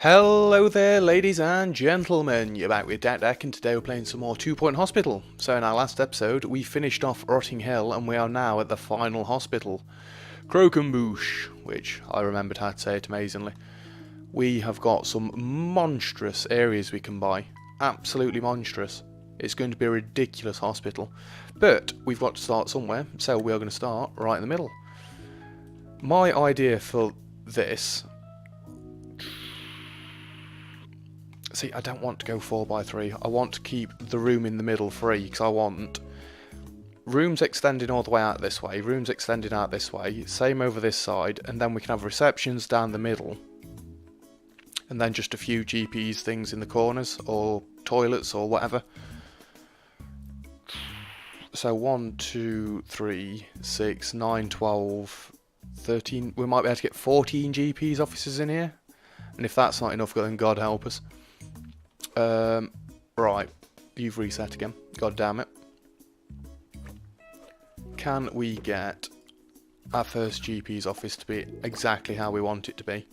Hello there, ladies and gentlemen. You're back with Deck, and today we're playing some more 2 Point Hospital. So in our last episode, we finished off Rotting Hill, and we are now at the final hospital, Croquembouche, which I remembered how to say it amazingly. We have got some monstrous areas we can buy. Absolutely monstrous. It's going to be a ridiculous hospital. But we've got to start somewhere, so we are going to start right in the middle. My idea for this... See, I don't want to go 4x3. I want to keep the room in the middle free, because I want rooms extending all the way out this way, rooms extending out this way, same over this side, and then we can have receptions down the middle. And then just a few GPs things in the corners, or toilets, or whatever. So 1, 2, 3, 6, 9, 12, 13... We might be able to get 14 GPs offices in here. And if that's not enough, then God help us. Right, you've reset again. God damn it. Can we get our first GP's office to be exactly how we want it to be?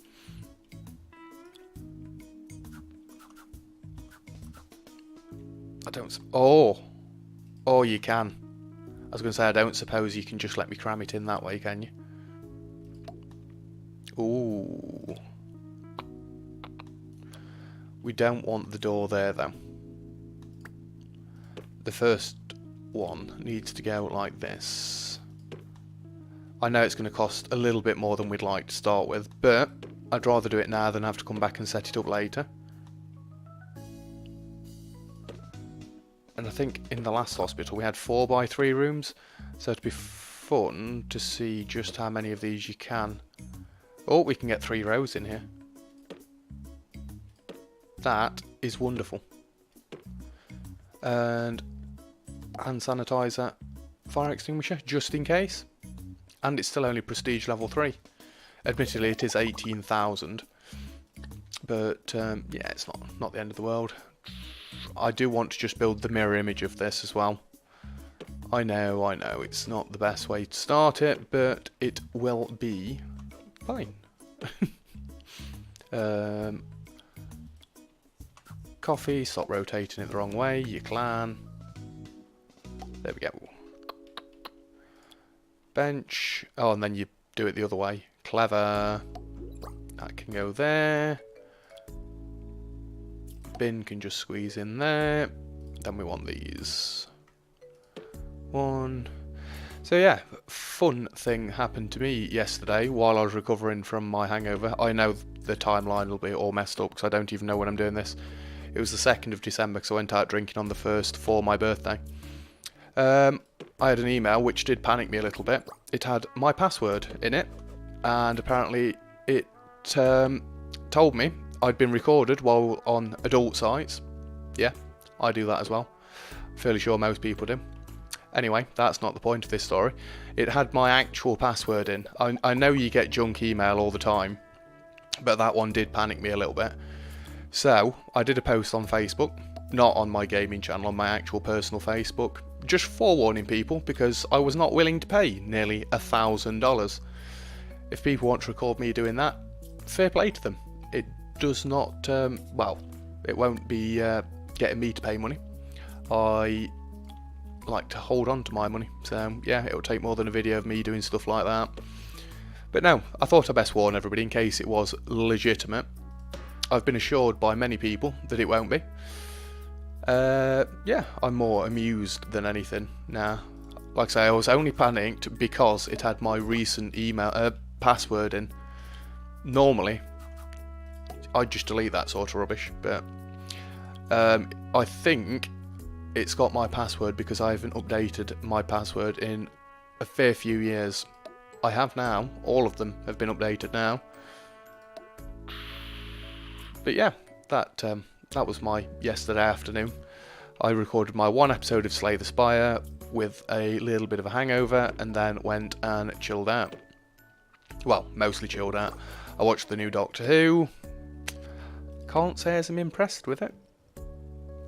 I don't... Oh, you can. I was going to say, I don't suppose you can just let me cram it in that way, can you? Ooh. We don't want the door there, though. The first one needs to go like this. I know it's going to cost a little bit more than we'd like to start with, but I'd rather do it now than have to come back and set it up later. And I think in the last hospital we had 4x3 rooms, so it'd be fun to see just how many of these you can. Oh, we can get 3 rows in here. That is wonderful. And hand sanitizer, fire extinguisher, just in case. And it's still only prestige level 3. Admittedly, it is 18,000. But yeah, it's not the end of the world. I do want to just build the mirror image of this as well. I know, it's not the best way to start it, but it will be fine. Coffee, stop rotating it the wrong way, you can. There we go. Bench, oh, and then you do it the other way. Clever. That can go there. Bin can just squeeze in there. Then we want these. 1. So yeah, fun thing happened to me yesterday while I was recovering from my hangover. I know the timeline will be all messed up because I don't even know when I'm doing this. It was the 2nd of December because I went out drinking on the 1st for my birthday. I had an email which did panic me a little bit. It had my password in it, and apparently it told me I'd been recorded while on adult sites. Yeah, I do that as well. Fairly sure most people do. Anyway, that's not the point of this story. It had my actual password in. I know you get junk email all the time, but that one did panic me a little bit. So, I did a post on Facebook, not on my gaming channel, on my actual personal Facebook, just forewarning people because I was not willing to pay nearly $1,000. If people want to record me doing that, fair play to them. It does not, well, it won't be getting me to pay money. I like to hold on to my money, so yeah, it'll take more than a video of me doing stuff like that. But no, I thought I'd best warn everybody in case it was legitimate. I've been assured by many people that it won't be. Yeah, I'm more amused than anything now. Like I say, I was only panicked because it had my recent email password in. Normally, I'd just delete that sort of rubbish, but I think it's got my password because I haven't updated my password in a fair few years. I have now. All of them have been updated now. But yeah, that was my yesterday afternoon. I recorded my 1 episode of Slay the Spire with a little bit of a hangover and then went and chilled out. Well, mostly chilled out. I watched the new Doctor Who. Can't say as I'm impressed with it.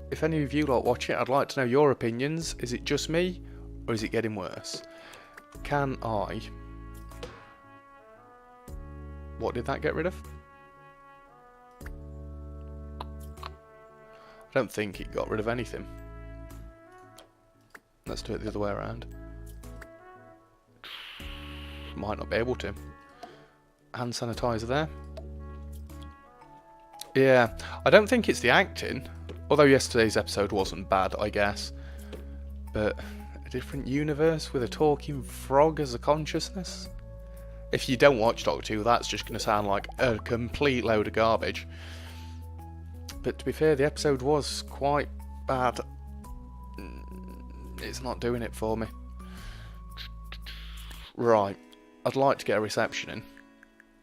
If any of you lot watch it, I'd like to know your opinions. Is it just me, or is it getting worse? Can I... What did that get rid of? I don't think it got rid of anything. Let's do it the other way around. Might not be able to. Hand sanitizer there. Yeah, I don't think it's the acting. Although yesterday's episode wasn't bad, I guess. But a different universe with a talking frog as a consciousness? If you don't watch Doctor Who, that's just going to sound like a complete load of garbage. But to be fair, the episode was quite bad. It's not doing it for me. Right, I'd like to get a reception in.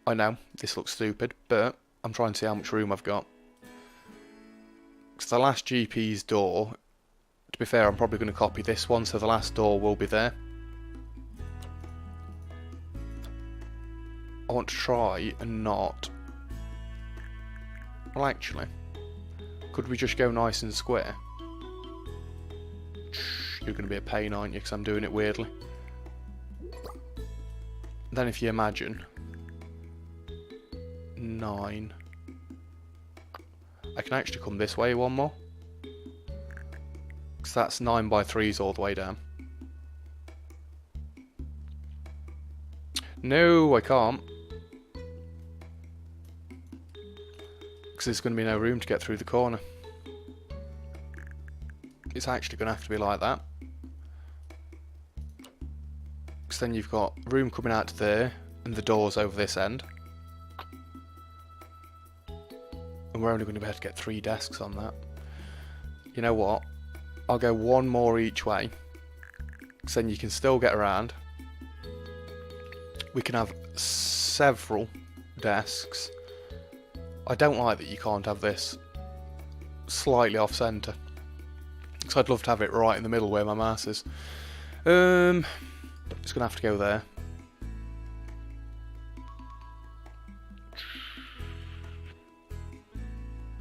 I know, this looks stupid, but I'm trying to see how much room I've got. Because the last GP's door, to be fair, I'm probably going to copy this one, so the last door will be there. I want to try and not... Well, actually, could we just go nice and square? You're going to be a pain, aren't you, because I'm doing it weirdly. Then if you imagine... 9... I can actually come this way one more. Because that's 9 by 3s all the way down. No, I can't. Because there's going to be no room to get through the corner. It's actually going to have to be like that. Because then you've got room coming out to there, and the doors over this end. And we're only going to be able to get 3 desks on that. You know what? I'll go one more each way. Because then you can still get around. We can have several desks. I don't like that you can't have this slightly off centre. Because I'd love to have it right in the middle where my mouse is. It's going to have to go there.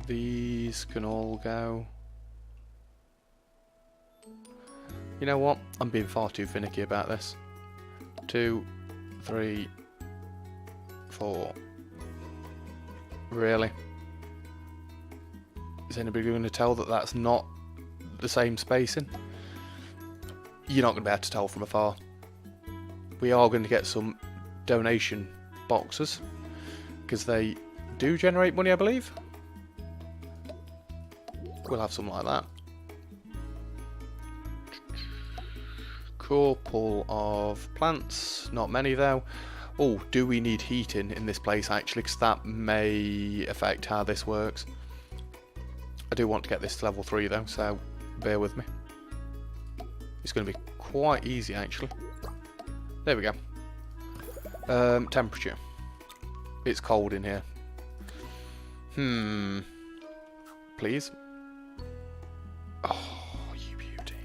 These can all go. You know what? I'm being far too finicky about this. 2, 3, 4. Really? Is anybody going to tell that that's not the same spacing? You're not going to be able to tell from afar. We are going to get some donation boxes because they do generate money, I believe. We'll have something like that. Couple of plants, not many though. Oh, do we need heating in this place actually? Because that may affect how this works. I do want to get this to level 3 though, so bear with me. It's going to be quite easy actually. There we go. Temperature. It's cold in here. Please. Oh, you beauty.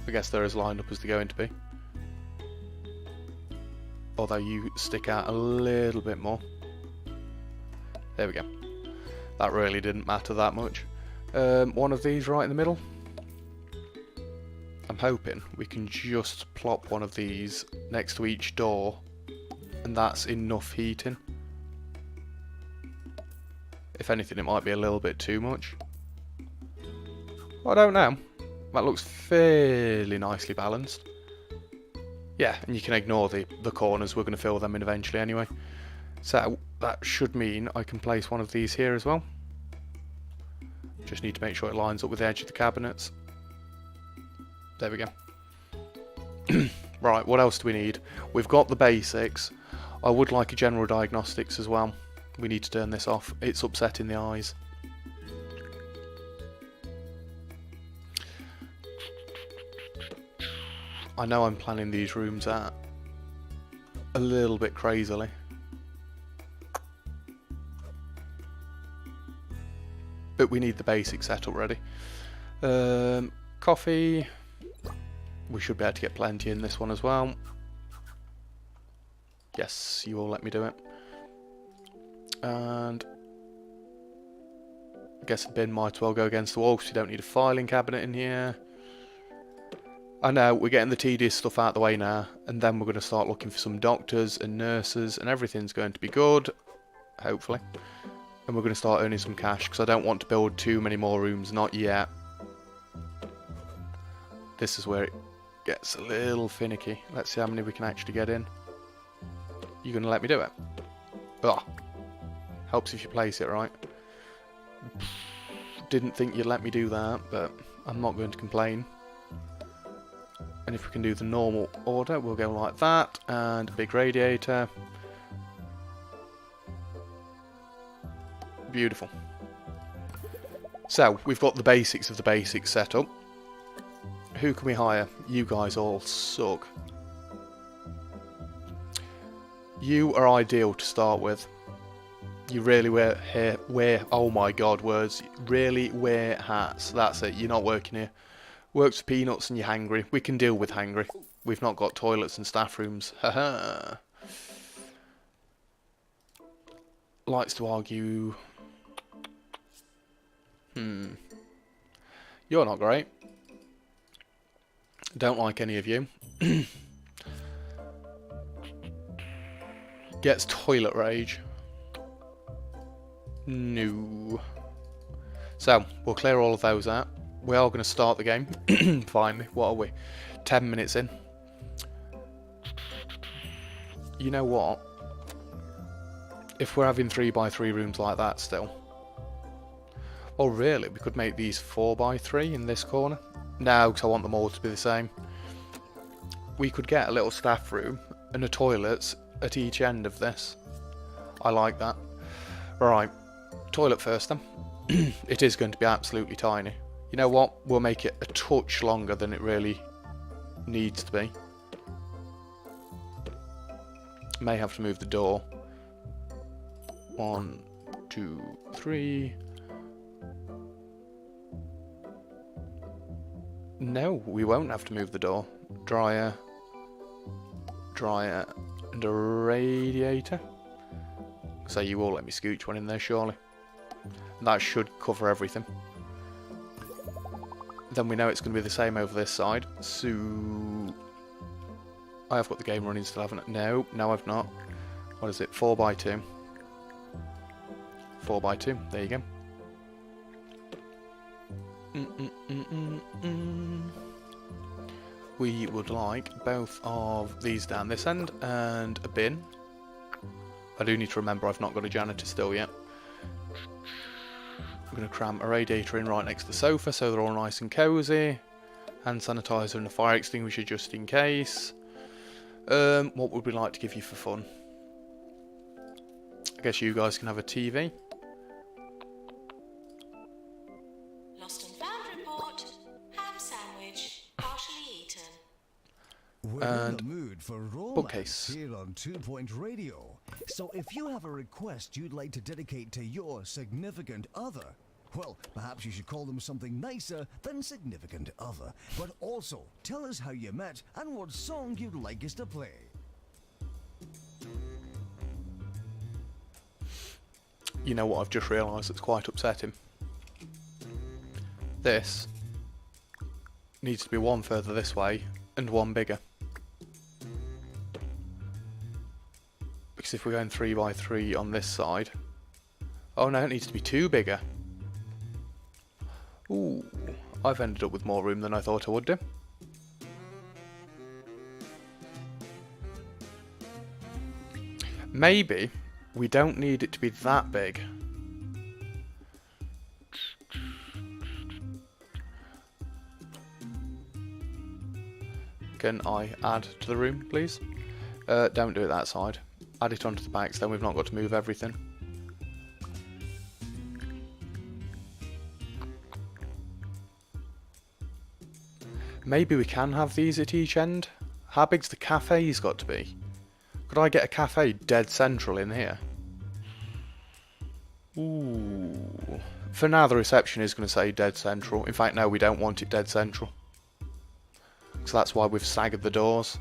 I guess they're as lined up as they're going to be. Although you stick out a little bit more. There we go. That really didn't matter that much. One of these right in the middle. I'm hoping we can just plop one of these next to each door. And that's enough heating. If anything, it might be a little bit too much. I don't know. That looks fairly nicely balanced. Yeah, and you can ignore the corners. We're going to fill them in eventually anyway. So that should mean I can place one of these here as well. Just need to make sure it lines up with the edge of the cabinets. There we go. Right, what else do we need? We've got the basics. I would like a general diagnostics as well. We need to turn this off. It's upsetting the eyes. I know I'm planning these rooms out a little bit crazily. But we need the basic setup ready. Coffee. We should be able to get plenty in this one as well. Yes, you will let me do it. And I guess the bin might as well go against the wall because you don't need a filing cabinet in here. I know, we're getting the tedious stuff out of the way now, and then we're going to start looking for some doctors and nurses, and everything's going to be good, hopefully. And we're going to start earning some cash, because I don't want to build too many more rooms, not yet. This is where it gets a little finicky. Let's see how many we can actually get in. You going to let me do it? Oh, helps if you place it right. Didn't think you'd let me do that, but I'm not going to complain. And if we can do the normal order, we'll go like that, and a big radiator. Beautiful. So, we've got the basics of the basics set up. Who can we hire? You guys all suck. You are ideal to start with. You really wear, oh my god, words. Really wear hats. That's it, you're not working here. Works for peanuts and you're hangry. We can deal with hangry. We've not got toilets and staff rooms. Haha. Likes to argue. You're not great. Don't like any of you. Gets toilet rage. No. So, we'll clear all of those out. We are going to start the game. Finally. What are we? 10 minutes in. You know what? If we're having 3x3 rooms like that still. Oh really? We could make these 4x3 in this corner. No, because I want them all to be the same. We could get a little staff room and a toilet at each end of this. I like that. Right. Toilet first then. It is going to be absolutely tiny. You know what? We'll make it a touch longer than it really needs to be. May have to move the door. 1, 2, 3. No, we won't have to move the door. Dryer, and a radiator. So you will let me scooch one in there, surely. And that should cover everything. Then we know it's going to be the same over this side. So I have got the game running still, haven't I? No, I've not. What is it? 4x2. 4x2. There you go. We would like both of these down this end and a bin. I do need to remember I've not got a janitor still yet. I'm going to cram a radiator in right next to the sofa so they're all nice and cosy. Hand sanitizer and a fire extinguisher just in case. What would we like to give you for fun? I guess you guys can have a TV. Lost and found report. Ham sandwich, partially eaten. We're in the mood for romance bookcase here on 2 Point Radio. So if you have a request you'd like to dedicate to your significant other, well, perhaps you should call them something nicer than significant other. But also, tell us how you met and what song you'd like us to play. You know what I've just realised that's quite upsetting? This needs to be one further this way and one bigger. Because if we're going 3x3 on this side... Oh no, it needs to be two bigger. Ooh, I've ended up with more room than I thought I would do. Maybe we don't need it to be that big. Can I add to the room, please? Don't do it that side. Add it onto the backs, then we've not got to move everything. Maybe we can have these at each end. How big's the cafe's got to be? Could I get a cafe dead central in here? Ooh. For now, the reception is going to say dead central. In fact, no, we don't want it dead central. So that's why we've staggered the doors.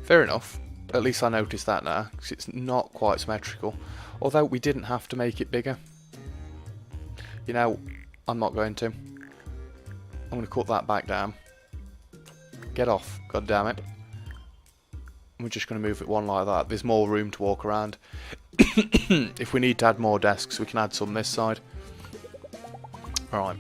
Fair enough. At least I noticed that now, because it's not quite symmetrical. Although we didn't have to make it bigger. You know, I'm not going to. I'm going to cut that back down. Get off, god damn it. We're just going to move it one like that. There's more room to walk around. If we need to add more desks, we can add some this side. Alright.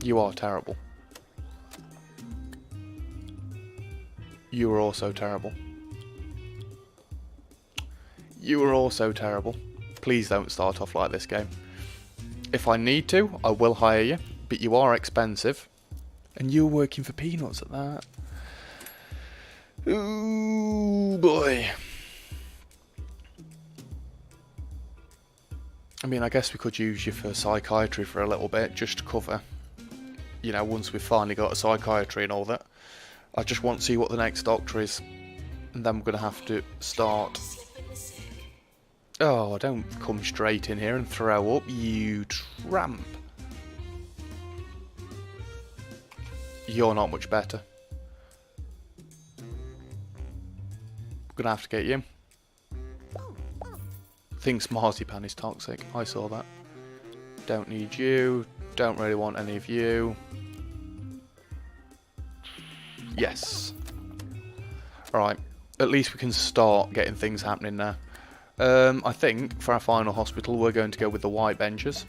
You are terrible. You are also terrible. You are also terrible. Please don't start off like this game. If I need to, I will hire you, but you are expensive. And you're working for peanuts at that. Ooh, boy. I mean, I guess we could use you for psychiatry for a little bit, just to cover, you know, once we've finally got a psychiatry and all that. I just want to see what the next doctor is. And then we're going to have to start. Oh, don't come straight in here and throw up, you tramp. You're not much better. We're going to have to get you. Thinks marzipan is toxic. I saw that. Don't need you. Don't really want any of you. Yes. Alright. At least we can start getting things happening now. I think for our final hospital we're going to go with the white benches.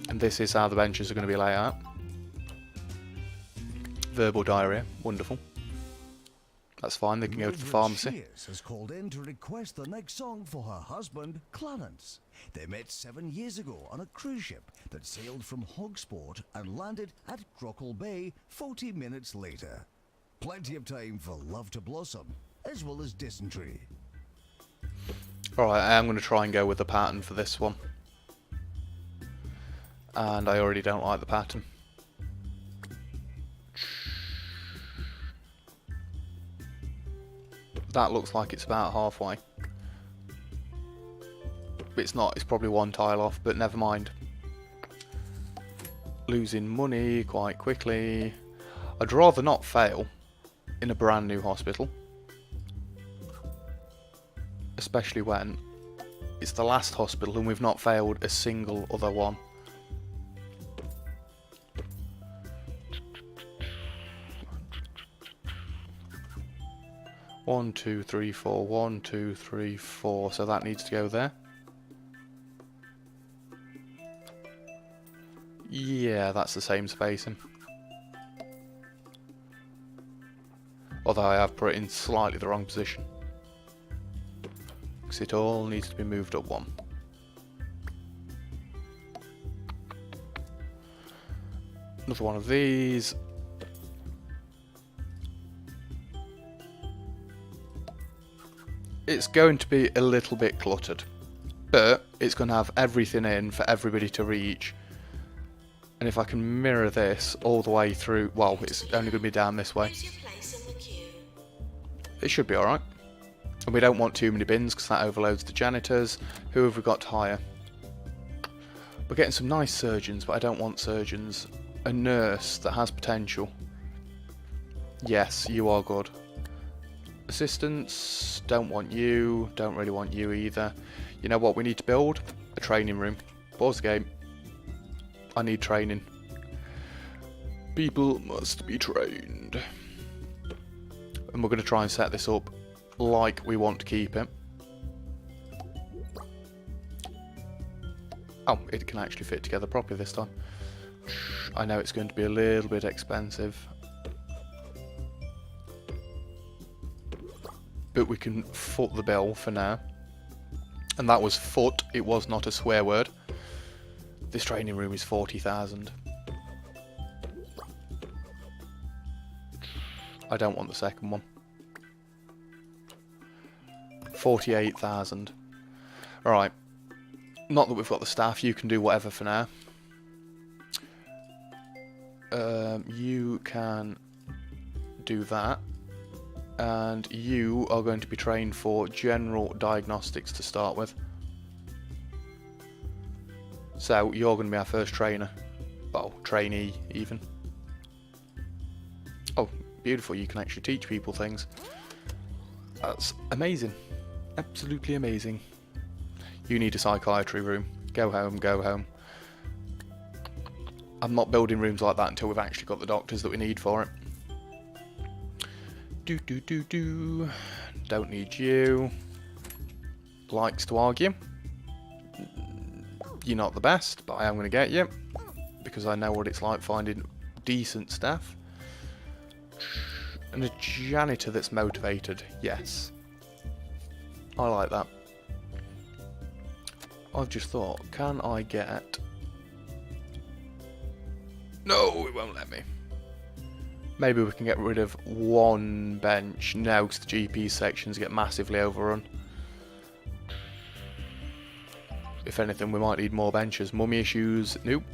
And this is how the benches are going to be laid out. Verbal diarrhea. Wonderful. That's fine, they can go to the pharmacy. Shears has called in to request the next song for her husband, Clarence. They met 7 years ago on a cruise ship that sailed from Hogsport and landed at Grockle Bay 40 minutes later. Plenty of time for love to blossom, as well as dysentery. Alright, I am going to try and go with the pattern for this one. And I already don't like the pattern. That looks like it's about halfway. But it's not, it's probably one tile off, but never mind. Losing money quite quickly. I'd rather not fail in a brand new hospital. Especially when it's the last hospital and we've not failed a single other one. One, two, three, four. 1, 2, 3, 4. So that needs to go there. Yeah, that's the same spacing. Although I have put it in slightly the wrong position. Because it all needs to be moved up one. Another one of these. It's going to be a little bit cluttered, but it's going to have everything in for everybody to reach. And if I can mirror this all the way through, well, it's only going to be down this way. It should be alright. And we don't want too many bins because that overloads the janitors. Who have we got to hire? We're getting some nice surgeons, but I don't want surgeons. A nurse that has potential. Yes, you are good. Assistants, don't want you, don't really want you either. You know what we need to build? A training room. Pause the game. I need training. People must be trained. And we're going to try and set this up like we want to keep it. Oh, it can actually fit together properly this time. I know it's going to be a little bit expensive. But we can foot the bill for now. And that was foot, it was not a swear word. This training room is 40,000. I don't want the second one. 48,000. Alright. Not that we've got the staff, you can do whatever for now. You can do that. And you are going to be trained for general diagnostics to start with. So you're going to be our first trainer. Well, trainee even. Oh, beautiful, you can actually teach people things. That's amazing. Absolutely amazing. You need a psychiatry room. Go home, go home. I'm not building rooms like that until we've actually got the doctors that we need for it. Do. Don't need you. Likes to argue. You're not the best, but I am going to get you. Because I know what it's like finding decent staff. And a janitor that's motivated. Yes. I like that. I've just thought, can I get... No, it won't let me. Maybe we can get rid of one bench. No, because the GP sections get massively overrun. If anything, we might need more benches. Mummy issues, nope.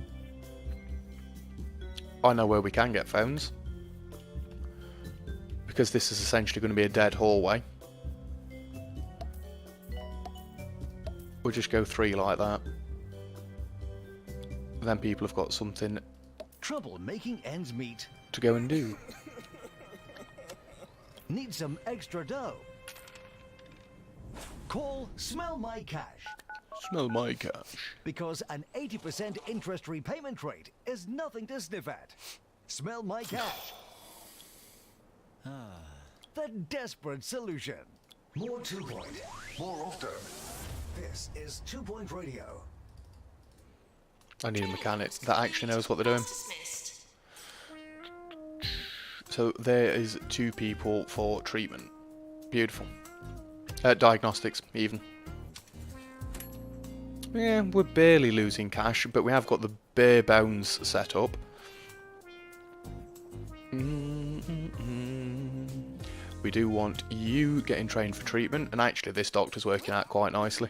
I know where we can get phones. Because this is essentially going to be a dead hallway. We'll just go 3 like that. Then people have got something Trouble making ends meet. to go and do. Need some extra dough? Call Smell My Cash. Smell my cash. Because an 80% interest repayment rate is nothing to sniff at. Smell My Cash. The desperate solution. More 2 Point. More often. This is 2 Point Radio. I need a mechanic that actually knows what they're doing. Dismissed. So there is 2 people for treatment. Beautiful. Diagnostics, even. Yeah, we're barely losing cash, but we have got the bare bones set up. We do want you getting trained for treatment, and actually this doctor's working out quite nicely.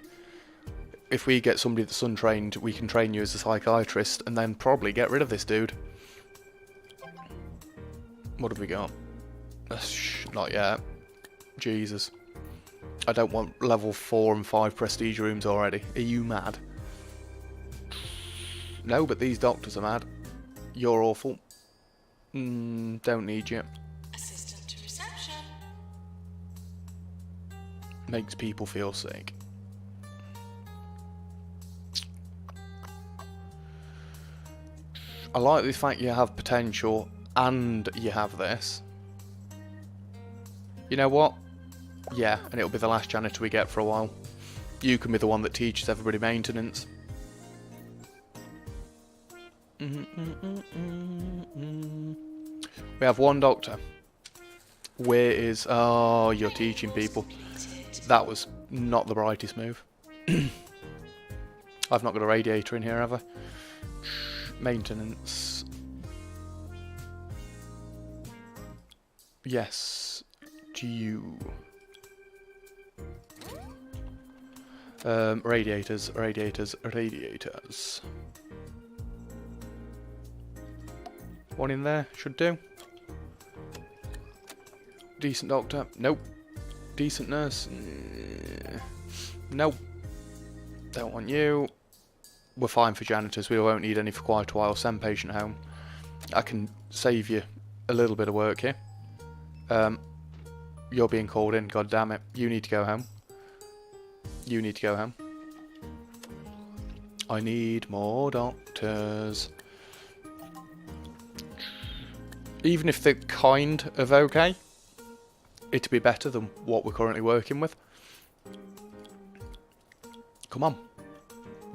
If we get somebody that's untrained, we can train you as a psychiatrist, and then probably get rid of this dude. What have we got? Not yet. Jesus. I don't want level 4 and 5 prestige rooms already. Are you mad? No, but these doctors are mad. You're awful. Don't need you. Assistant to reception. Makes people feel sick. I like the fact you have potential and you have this. You know what? Yeah, and it'll be the last janitor we get for a while. You can be the one that teaches everybody maintenance. We have 1 doctor. Where is... Oh, you're teaching people. That was not the brightest move. I've not got a radiator in here, have I? Maintenance. Yes. To you. Radiators. One in there, should do. Decent doctor, nope. Decent nurse, nope. Don't want you. We're fine for janitors, we won't need any for quite a while. Send patient home. I can save you a little bit of work here. You're being called in, god damn it. You need to go home. You need to go home. I need more doctors. Even if they're kind of okay, it'd be better than what we're currently working with. Come on.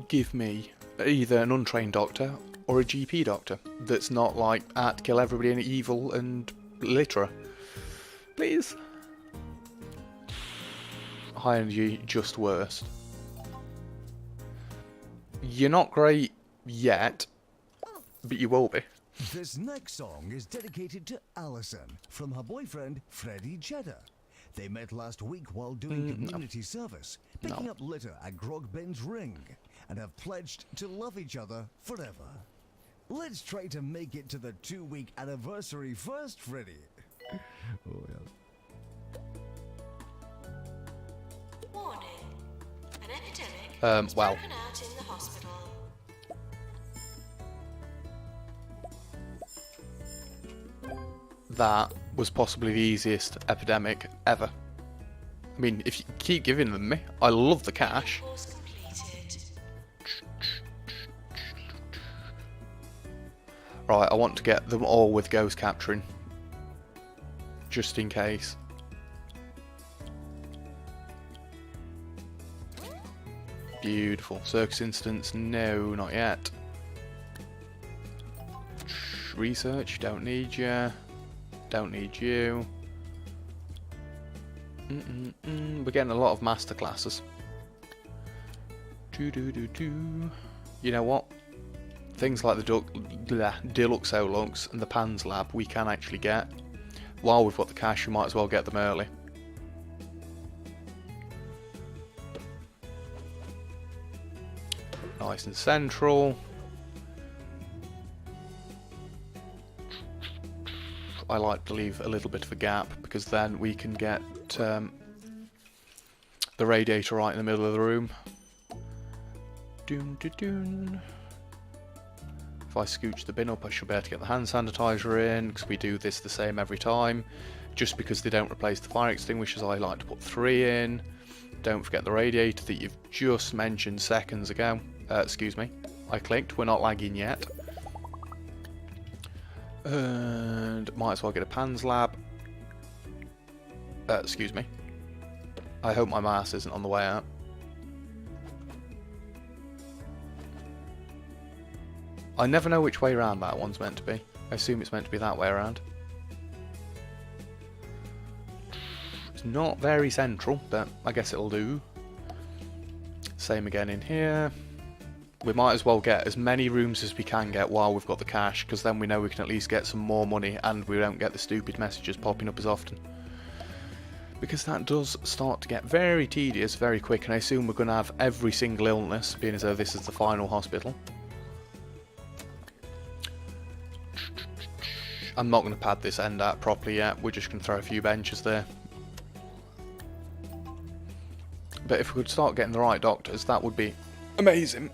Give me either an untrained doctor or a GP doctor that's not like, kill everybody and evil and littera. Please. High energy, just worst. You're not great yet, but you will be. This next song is dedicated to Alison from her boyfriend Freddie Cheddar. They met last week while doing community service, picking up litter at Grogbin's Ring, and have pledged to love each other forever. Let's try to make it to the 2-week anniversary first, Freddie. Oh, yeah. Warning. An epidemic has well. broken out in the hospital. That was possibly the easiest epidemic ever. I mean, if you keep giving them me, I love the cash. Course completed. Right, I want to get them all with ghost capturing. Just in case. Beautiful. Circus instance, no, not yet. Research, don't need you. Don't need you. We're getting a lot of master classes. You know what? Things like the Deluxe Olux and the Pans Lab we can actually get. While we've got the cash, we might as well get them early. Nice and central. I like to leave a little bit of a gap because then we can get the radiator right in the middle of the room. If I scooch the bin up, I should be able to get the hand sanitizer in, because we do this the same every time. Just because they don't replace the fire extinguishers, I like to put 3 in. Don't forget the radiator that you've just mentioned seconds ago. Excuse me, I clicked, we're not lagging yet. And might as well get a Pans Lab. Excuse me. I hope my mouse isn't on the way out. I never know which way around that one's meant to be. I assume it's meant to be that way around. It's not very central, but I guess it'll do. Same again in here. We might as well get as many rooms as we can get while we've got the cash, because then we know we can at least get some more money and we don't get the stupid messages popping up as often. Because that does start to get very tedious very quick, and I assume we're going to have every single illness, being as though this is the final hospital. I'm not going to pad this end out properly yet, we're just going to throw a few benches there. But if we could start getting the right doctors, that would be amazing.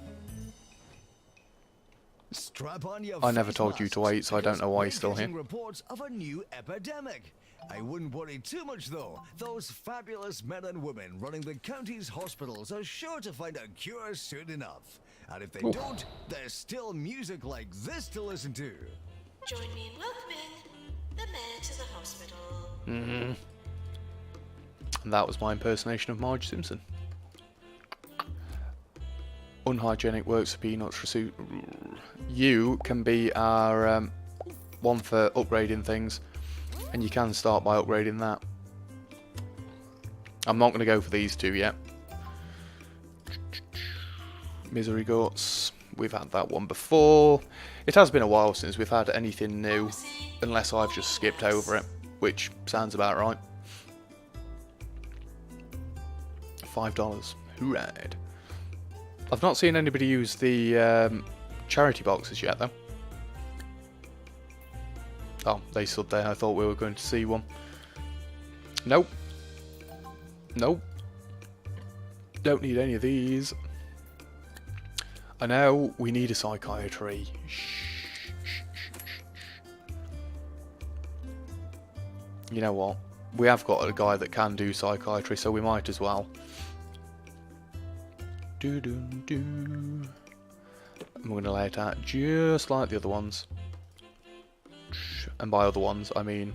Strap on your I never face told you to masks, wait, so I don't know why because he's still we're here. getting reports of a new epidemic. I wouldn't worry too much though. Those fabulous men and women running the county's hospitals are sure to find a cure soon enough. And if they don't, there's still music like this to listen to. Join me in welcoming the mayor to the hospital. And that was my impersonation of Marge Simpson. Unhygienic works for peanuts. You can be our one for upgrading things, and you can start by upgrading that. I'm not going to go for these two yet. Misery Guts, we've had that one before. It has been a while since we've had anything new, unless I've just skipped over it, which sounds about right. $5. Hooray. I've not seen anybody use the charity boxes yet, though. Oh, they stood there. I thought we were going to see one. Nope. Nope. Don't need any of these. I know we need a psychiatry. Shh. You know what? We have got a guy that can do psychiatry, so we might as well. And we're going to lay it out just like the other ones. And by other ones, I mean,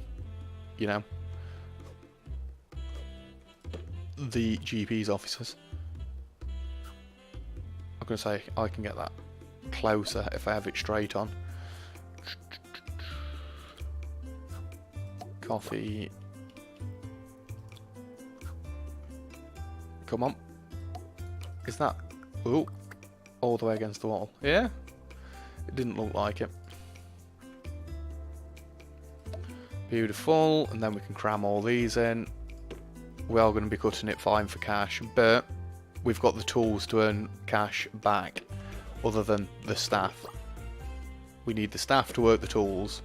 you know, the GP's officers. I'm going to say I can get that closer if I have it straight on. Coffee. Come on. Is that... Ooh. All the way against the wall. Yeah? It didn't look like it. Beautiful. And then we can cram all these in. We are going to be cutting it fine for cash, but we've got the tools to earn cash back, other than the staff. We need the staff to work the tools.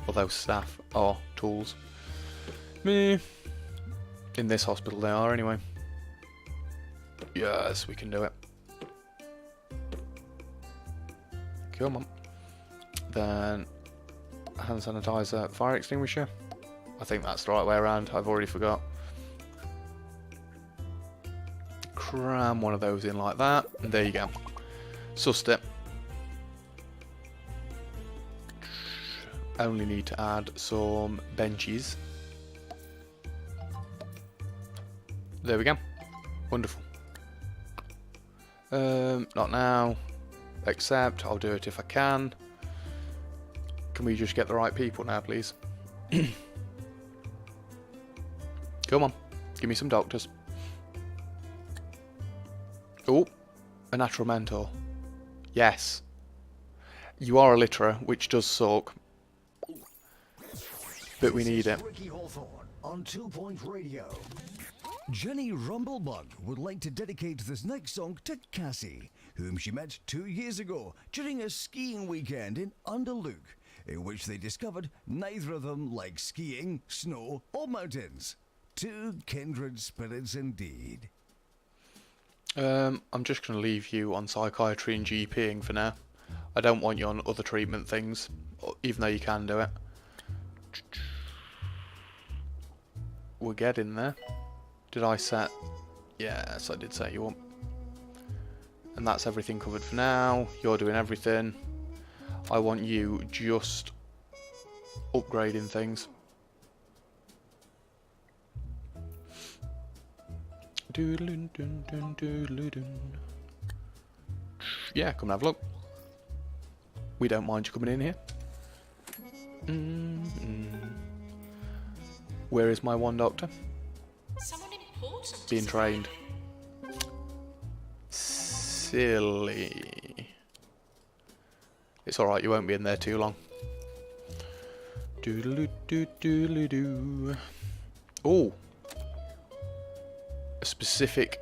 Although staff are tools. Me. In this hospital they are anyway. Yes, we can do it. Come on. Then hand sanitizer, fire extinguisher. I think that's the right way around. I've already forgot. Cram one of those in like that. And there you go. Sussed it. only need to add some benches. There we go. Wonderful. Not now. Except I'll do it if I can. Can we just get the right people now, please? Come on. Give me some doctors. Oh, a natural mentor. Yes. You are a litterer, which does suck. But we need it. Ricky Hawthorne on 2 Point Radio. Jenny Rumblebug would like to dedicate this next song to Cassie, whom she met 2 years ago during a skiing weekend in Underlook, in which they discovered neither of them liked skiing, snow, or mountains. Two kindred spirits indeed. I'm just going to leave you on psychiatry and GPing for now. I don't want you on other treatment things, even though you can do it. We're getting there. Did I set? Yes, I did set you up. And that's everything covered for now. You're doing everything. I want you just upgrading things. Yeah, come and have a look. We don't mind you coming in here. Where is my one doctor? Someone important. Being trained. Silly. It's alright, you won't be in there too long. Doodle-doo-doodle-doo. Oh. A specific...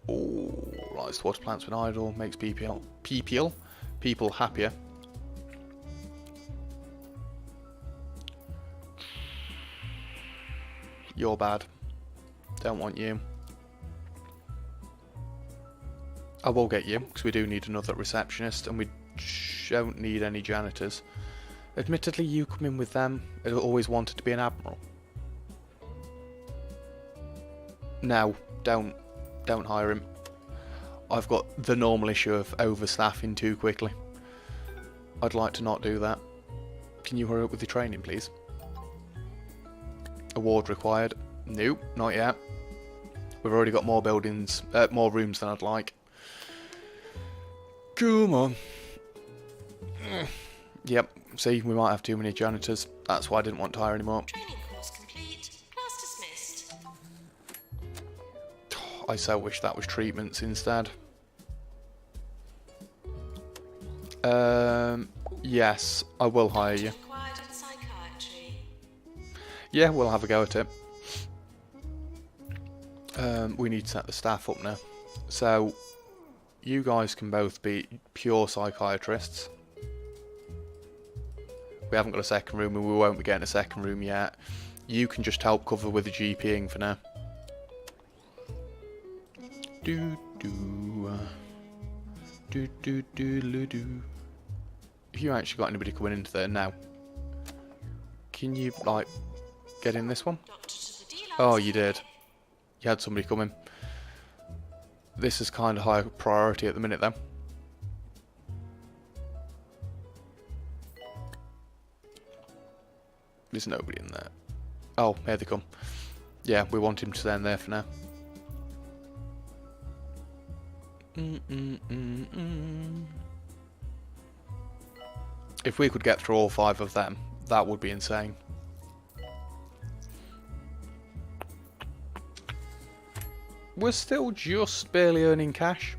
Oh, right, the water plants when idle makes people happier. You're bad. Don't want you. I will get you, because we do need another receptionist, and we don't need any janitors. Admittedly, you come in with them. I always wanted to be an admiral. No, don't hire him. I've got the normal issue of overstaffing too quickly. I'd like to not do that. Can you hurry up with your training, please? Award required. Nope, not yet. We've already got more buildings, more rooms than I'd like. Come on. Yep, see, we might have too many janitors. That's why I didn't want to hire anymore. Training course complete. Class dismissed. I so wish that was treatments instead. Yes, I will hire you. Required in psychiatry. Yeah, we'll have a go at it. We need to set the staff up now. So, you guys can both be pure psychiatrists. We haven't got a second room and we won't be getting a second room yet. You can just help cover with the GPing for now. Have you actually got anybody coming into there now? Can you, like, get in this one? Doctor to the dealer. Oh, you did. You had somebody coming. This is kind of high priority at the minute, though. There's nobody in there. Oh, here they come. Yeah, we want him to stand there for now. If we could get through all 5 of them, that would be insane. We're still just barely earning cash.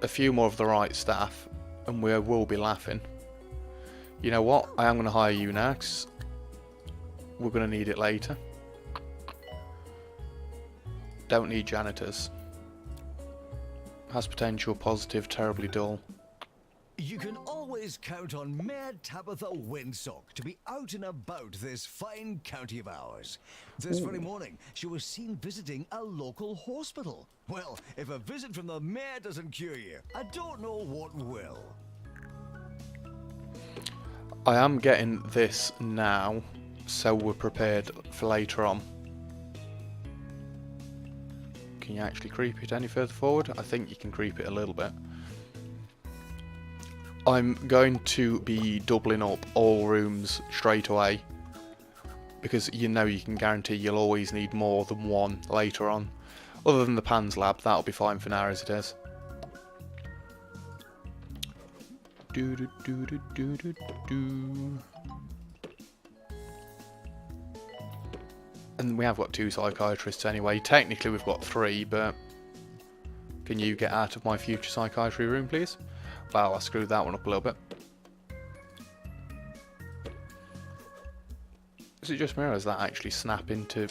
A few more of the right staff, and we will be laughing. You know what? I am going to hire you now, 'cause we're going to need it later. Don't need janitors. Has potential, positive, terribly dull. You can always count on Mayor Tabitha Windsock to be out and about this fine county of ours. This very morning, she was seen visiting a local hospital. Well, if a visit from the mayor doesn't cure you, I don't know what will. I am getting this now, so we're prepared for later on. Can you actually creep it any further forward? I think you can creep it a little bit. I'm going to be doubling up all rooms straight away, because you know you can guarantee you'll always need more than one later on. Other than the Pans lab, that'll be fine for now as it is. Do do do do do do do. And we have got 2 psychiatrists anyway. Technically we've got 3, but can you get out of my future psychiatry room, please? Wow, I screwed that one up a little bit. Is it just me or does that actually snap into...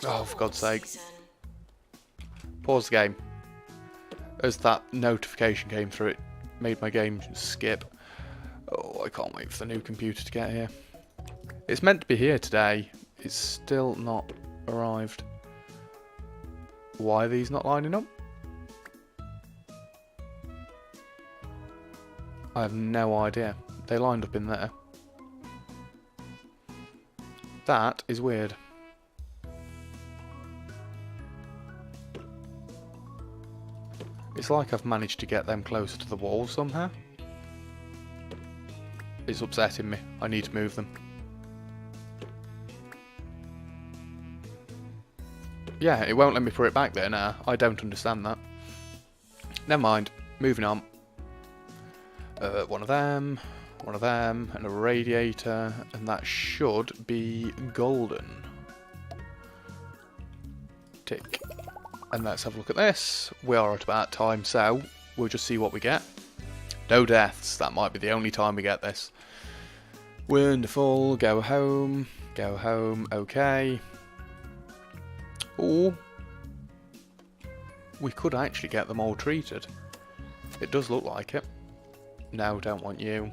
Oh, for God's sake. Pause the game. As that notification came through, it made my game skip. Oh, I can't wait for the new computer to get here. It's meant to be here today. It's still not arrived. Why are these not lining up? I have no idea. They lined up in there. That is weird. It's like I've managed to get them closer to the wall somehow. It's upsetting me. I need to move them. Yeah, it won't let me put it back there now. I don't understand that. Never mind. Moving on. One of them, and a radiator, and that should be golden. Tick. And let's have a look at this. We are at about time, so we'll just see what we get. No deaths. That might be the only time we get this. Wonderful. Go home. Go home. Okay. Or we could actually get them all treated. It does look like it. No, don't want you.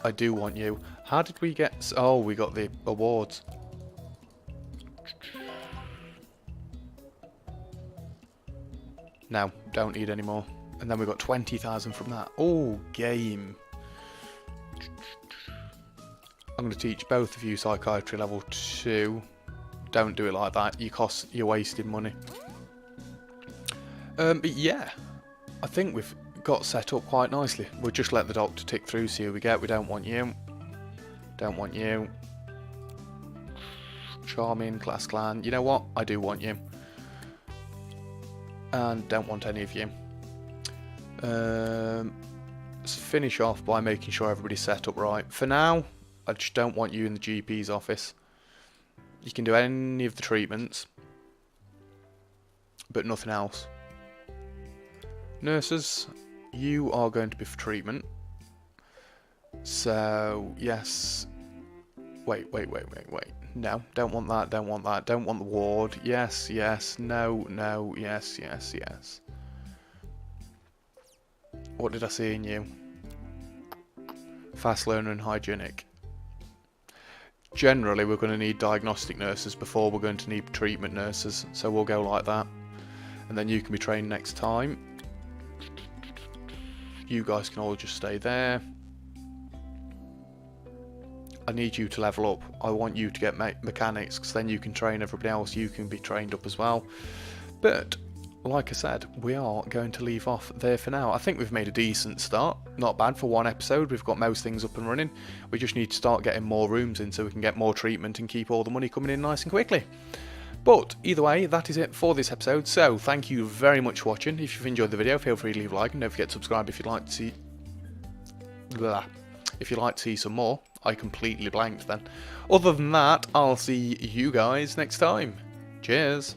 I do want you. How did we get... Oh, we got the awards. No, don't need any more. And then we got 20,000 from that. Oh, game. I'm going to teach both of you psychiatry level 2. Don't do it like that. You're wasting money. But yeah, I think we've got set up quite nicely. We'll just let the doctor tick through, see who we get. We don't want you. Don't want you. Charming, class clan. You know what? I do want you. And don't want any of you. Let's finish off by making sure everybody's set up right. For now, I just don't want you in the GP's office. You can do any of the treatments, but nothing else. Nurses, you are going to be for treatment. So, yes. Wait. No, don't want that, don't want that. Don't want the ward. Yes, no, yes. What did I see in you? Fast learner and hygienic. Generally, we're going to need diagnostic nurses before we're going to need treatment nurses. So we'll go like that. And then you can be trained next time. You guys can all just stay there. I need you to level up. I want you to get mechanics, because then you can train everybody else. You can be trained up as well. But, like I said, we are going to leave off there for now. I think we've made a decent start. Not bad for one episode. We've got most things up and running. We just need to start getting more rooms in so we can get more treatment and keep all the money coming in nice and quickly. But, either way, that is it for this episode. So, thank you very much for watching. If you've enjoyed the video, feel free to leave a like and don't forget to subscribe if you'd like to see... If you'd like to see some more. I completely blanked then. Other than that, I'll see you guys next time. Cheers.